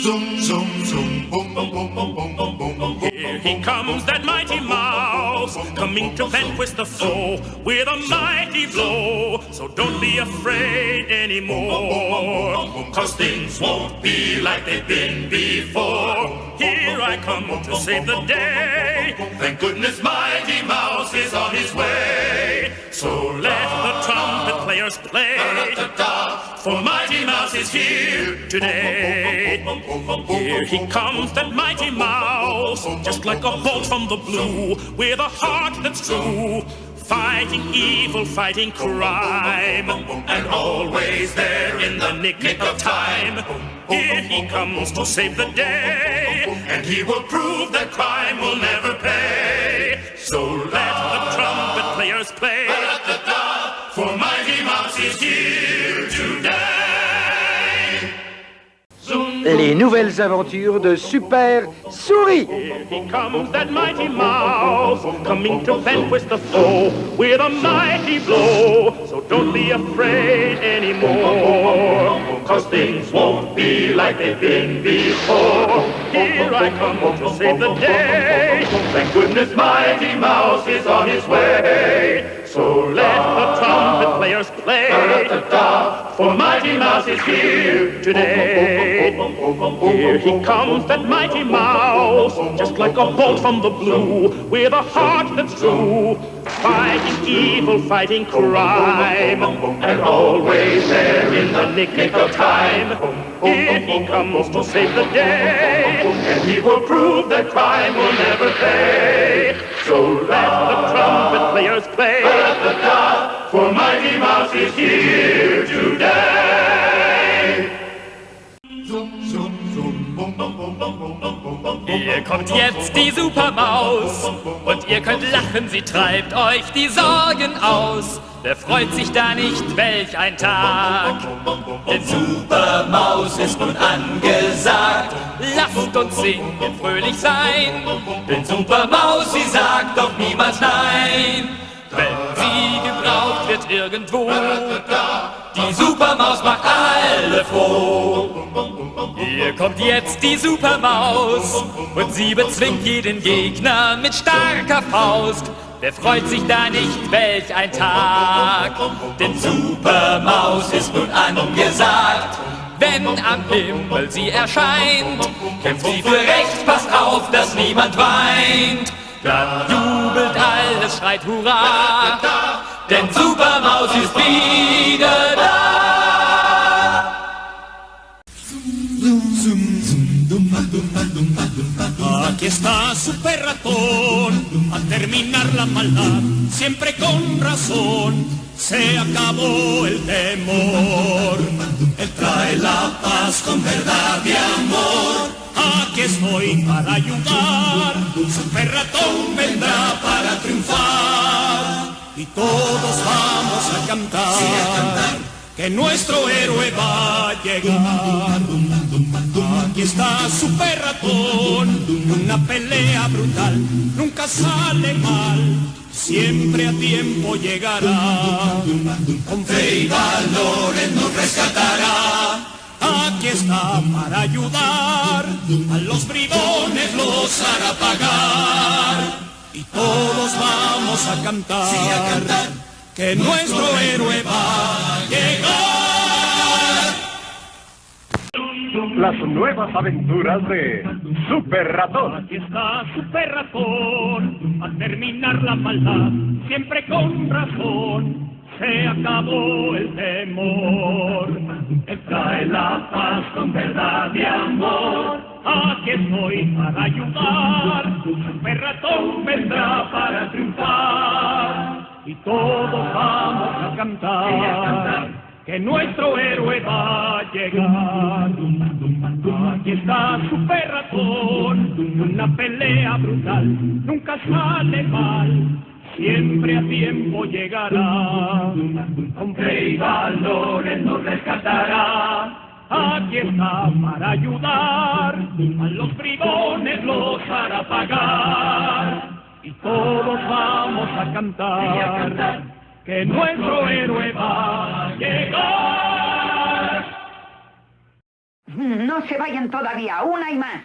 Zoom, zoom, zoom, boom, boom, boom, boom, boom, boom, boom, boom. Here he comes, that mighty mouse, coming to vanquish the foe with a mighty blow. So don't be afraid anymore, 'cause things won't be like they've been before. Here I come to save the day. Thank goodness mighty mouse is on his way. So let the trumpet players play, for mighty mouse is here today. Here he comes, that mighty mouse, just like a bolt from the blue, with a heart that's true, fighting evil, fighting crime, and always there in the nick of time. Here he comes to save the day, and he will prove that crime will never pay. So let the trumpet players play, for mighty mouse is here today. Les nouvelles aventures de Super Souris. Here he comes, that mighty mouse, coming to vanquish the foe with a mighty blow. So don't be afraid anymore, 'cause things won't be like they've been before. Here I come to save the day. Thank goodness mighty mouse is on his way. So let the trumpet players play, for mighty mouse is here today. Here he comes, that mighty mouse, just like a bolt from the blue, with a heart that's true, fighting evil, fighting crime, and always there in the nick of time. Here he comes to save the day, and he will prove that crime will never pay. So let the trumpet players play, for mighty mouse is here today. Hier kommt jetzt die Supermaus und ihr könnt lachen, sie treibt euch die Sorgen aus. Wer freut sich da nicht, welch ein Tag? Denn Supermaus ist nun angesagt. Lasst uns singen, fröhlich sein, denn Supermaus, sie sagt doch niemals nein. Wenn sie gebraucht wird irgendwo, die Supermaus macht alle froh. Hier kommt jetzt die Supermaus und sie bezwingt jeden Gegner mit starker Faust. Wer freut sich da nicht, welch ein Tag? Denn Supermaus ist nun angesagt. Wenn am Himmel sie erscheint, kämpft sie für Recht, passt auf, dass niemand weint. Dann jubelt alles, schreit Hurra, denn Supermaus ist wieder da. Aquí está Super Ratón a terminar la maldad, siempre con razón. Se acabó el temor, él trae la paz con verdad y amor. Aquí estoy para ayudar, Super Ratón vendrá para triunfar. Y todos vamos a cantar, que nuestro héroe va a llegar. Aquí está Super Ratón, una pelea brutal, nunca sale mal, siempre a tiempo llegará. Con fe y valor él nos rescatará. Aquí está para ayudar, a los bribones los hará pagar. Y todos vamos a cantar, que nuestro héroe va a llegar. Las nuevas aventuras de Super Ratón. Aquí está Super Ratón a terminar la maldad, siempre con razón. Se acabó el temor, él trae la paz con verdad y amor. Aquí estoy para ayudar, Super Ratón vendrá para triunfar. Y todos vamos a cantar, que nuestro héroe va a llegar. Aquí está Super Ratón, una pelea brutal, nunca sale mal, siempre a tiempo llegará. Con fe y valor él nos rescatará. Aquí está para ayudar, a los bribones los hará pagar. Y todos vamos a cantar, que nuestro héroe va a llegar. No se vayan todavía, una y más.